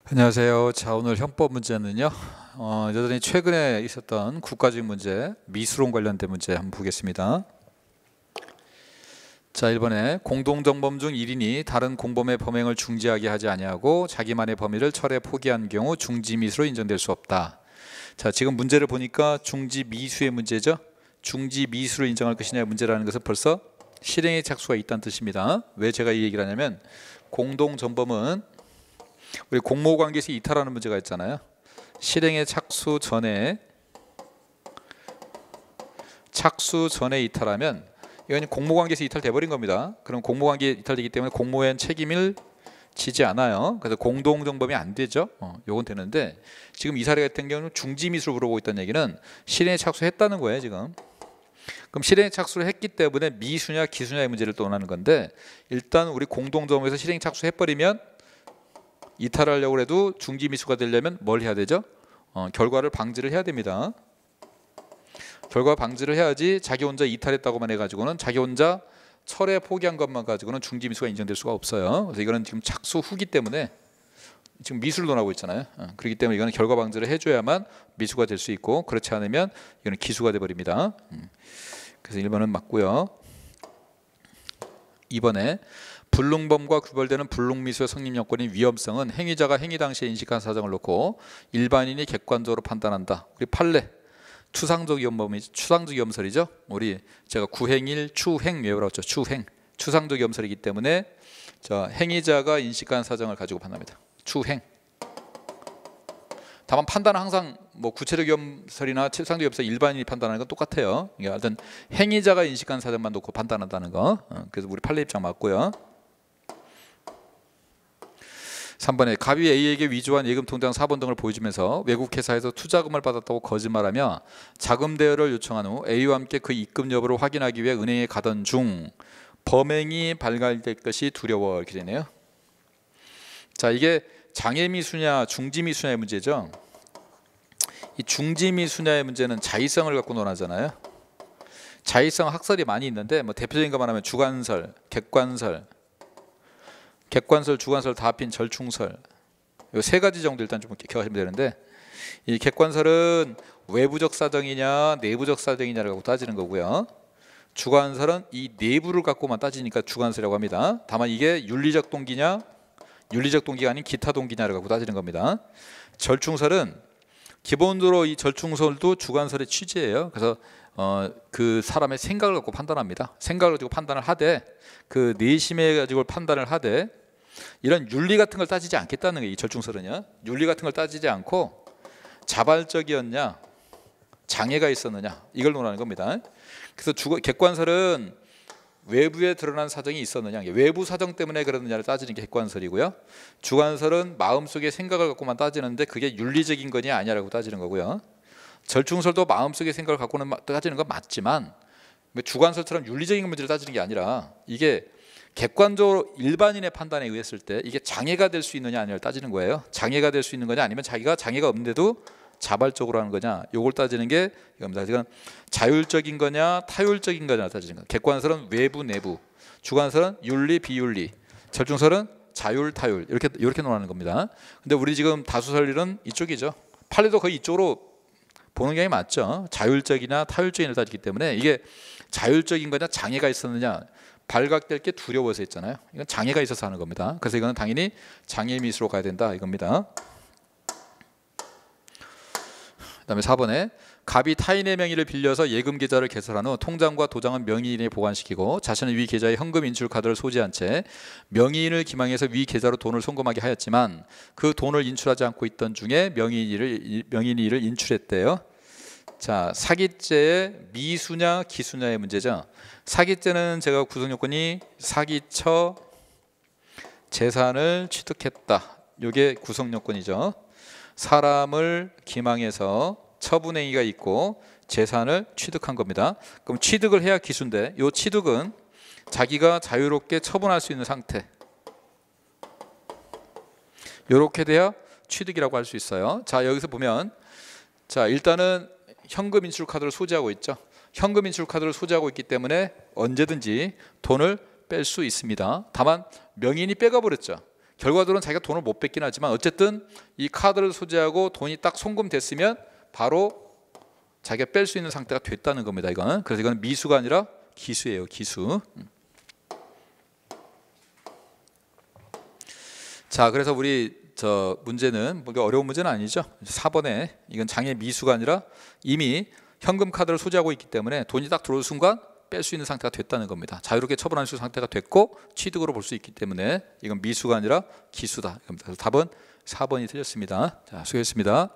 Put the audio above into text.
안녕하세요. 자, 오늘 형법 문제는요. 여전히 최근에 있었던 국가직 문제, 미수론 관련된 문제 한번 보겠습니다. 자, 1번에 공동정범 중 1인이 다른 공범의 범행을 중지하게 하지 아니하고 자기만의 범위를 철회 포기한 경우 중지미수로 인정될 수 없다. 자, 지금 문제를 보니까 중지미수의 문제죠. 중지미수로 인정할 것이냐의 문제라는 것은 벌써 실행의 착수가 있다는 뜻입니다. 왜 제가 이 얘기를 하냐면 공동정범은 우리 공모관계에서 이탈하는 문제가 있잖아요. 실행의 착수 전에 이탈하면 이건 공모관계에서 이탈돼 버린 겁니다. 그럼 공모관계 이탈되기 때문에 공모엔 책임을 지지 않아요. 그래서 공동정범이 안 되죠. 요건 되는데 지금 이 사례 같은 경우는 중지미수로 물어보고 있다는 얘기는 실행에 착수했다는 거예요 지금. 그럼 실행에 착수를 했기 때문에 미수냐 기수냐의 문제를 또 원하는 건데, 일단 우리 공동정범에서 실행에 착수해버리면 이탈하려고 해도 중지미수가 되려면 뭘 해야 되죠? 결과를 방지를 해야 됩니다. 결과 방지를 해야지 자기 혼자 이탈했다고만 해가지고는, 자기 혼자 철회 포기한 것만 가지고는 중지미수가 인정될 수가 없어요. 그래서 이거는 지금 착수 후기 때문에 지금 미수를 논하고 있잖아요. 그렇기 때문에 이거는 결과 방지를 해줘야만 미수가 될 수 있고, 그렇지 않으면 이거는 기수가 돼버립니다. 그래서 1번은 맞고요. 2번에 불능범과 구별되는 불능미수의 성립 요건인 위험성은 행위자가 행위 당시에 인식한 사정을 놓고 일반인이 객관적으로 판단한다. 우리 판례 추상적 위험설이죠. 우리 제가 구행일 추행묘라고 했죠. 추상적 위험설이기 때문에 행위자가 인식한 사정을 가지고 판단합니다. 추행. 다만 판단은 항상 구체적 위험설이나 추상적 위험설 일반인이 판단하는 건 똑같아요. 이게 하여튼 행위자가 인식한 사정만 놓고 판단한다는 거. 그래서 우리 판례 입장 맞고요. 3번에 갑이 A에게 위조한 예금 통장 4번 등을 보여주면서 외국 회사에서 투자금을 받았다고 거짓말하며 자금 대여를 요청한 후 A와 함께 그 입금 여부를 확인하기 위해 은행에 가던 중 범행이 발각될 것이 두려워, 이렇게 되네요. 자, 이게 장애미수냐 중지미수냐의 문제죠. 이 중지미수냐의 문제는 자의성을 갖고 논하잖아요. 자의성 학설이 많이 있는데 대표적인 것만 하면 주관설, 객관설, 주관설 다 합힌 절충설, 이 세 가지 정도 일단 좀 기억하시면 되는데, 이 객관설은 외부적 사정이냐 내부적 사정이냐라고 따지는 거고요. 주관설은 이 내부를 갖고만 따지니까 주관설이라고 합니다. 다만 이게 윤리적 동기냐 윤리적 동기가 아닌 기타 동기냐라고 따지는 겁니다. 절충설은 기본적으로 이 절충설도 주관설의 취지예요. 그래서 그 사람의 생각을 갖고 판단합니다. 생각을 가지고 판단을 하되, 그 내심에 가지고 판단을 하되, 이런 윤리 같은 걸 따지지 않겠다는 거예요. 이 절충설은요. 윤리 같은 걸 따지지 않고 자발적이었냐 장애가 있었느냐 이걸 논하는 겁니다. 그래서 객관설은 외부에 드러난 사정이 있었느냐, 외부 사정 때문에 그러느냐를 따지는 게 객관설이고요. 주관설은 마음속의 생각을 갖고만 따지는데 그게 윤리적인 거냐 아니냐라고 따지는 거고요. 절충설도 마음속의 생각을 갖고는 따지는 건 맞지만 주관설처럼 윤리적인 문제를 따지는 게 아니라, 이게 객관적으로 일반인의 판단에 의했을 때 이게 장애가 될 수 있느냐 아니냐를 따지는 거예요. 장애가 될 수 있는 거냐, 아니면 자기가 장애가 없는데도 자발적으로 하는 거냐, 요걸 따지는 게 이겁니다. 이건 자율적인 거냐 타율적인 거냐 따지는 거예요. 객관설은 외부 내부, 주관설은 윤리 비윤리, 절충설은 자율 타율, 이렇게 논하는 겁니다. 근데 우리 지금 다수설리는 이쪽이죠. 판례도 거의 이쪽으로 보는 게 맞죠. 자율적이나 타율적인을 따지기 때문에 이게 자율적인 거냐 장애가 있었느냐, 발각될 게 두려워서 했잖아요. 이건 장애가 있어서 하는 겁니다. 그래서 이거는 당연히 장애미수로 가야 된다 이겁니다. 그다음에 4번에 갑이 타인의 명의를 빌려서 예금 계좌를 개설한 후 통장과 도장은 명의인에 보관시키고 자신은 위 계좌에 현금 인출 카드를 소지한 채 명의인을 기망해서 위 계좌로 돈을 송금하게 하였지만 그 돈을 인출하지 않고 있던 중에 명의인이 이를 인출했대요. 자, 사기죄의 미수냐 기수냐의 문제죠. 사기죄는 제가 구성 요건이 사기쳐 재산을 취득했다, 이게 구성 요건이죠. 사람을 기망해서 처분행위가 있고 재산을 취득한 겁니다. 그럼 취득을 해야 기수인데, 이 취득은 자기가 자유롭게 처분할 수 있는 상태, 이렇게 돼야 취득이라고 할 수 있어요. 자, 여기서 보면, 자, 일단은 현금 인출 카드를 소지하고 있죠. 현금 인출 카드를 소지하고 있기 때문에 언제든지 돈을 뺄 수 있습니다. 다만 명의인이 빼가 버렸죠. 결과적으로는 자기가 돈을 못 뺏긴 하지만 어쨌든 이 카드를 소지하고 돈이 딱 송금됐으면 바로 자기가 뺄 수 있는 상태가 됐다는 겁니다. 이거는. 그래서 이거는 미수가 아니라 기수예요. 기수. 자, 그래서 우리 저 문제는 뭐 어려운 문제는 아니죠. 4번에 이건 장애 미수가 아니라 이미 현금 카드를 소지하고 있기 때문에 돈이 딱 들어올 순간 뺄 수 있는 상태가 됐다는 겁니다. 자유롭게 처분할 수 있는 상태가 됐고 취득으로 볼 수 있기 때문에 이건 미수가 아니라 기수다. 그래서 답은 4번이 틀렸습니다. 자, 수고했습니다.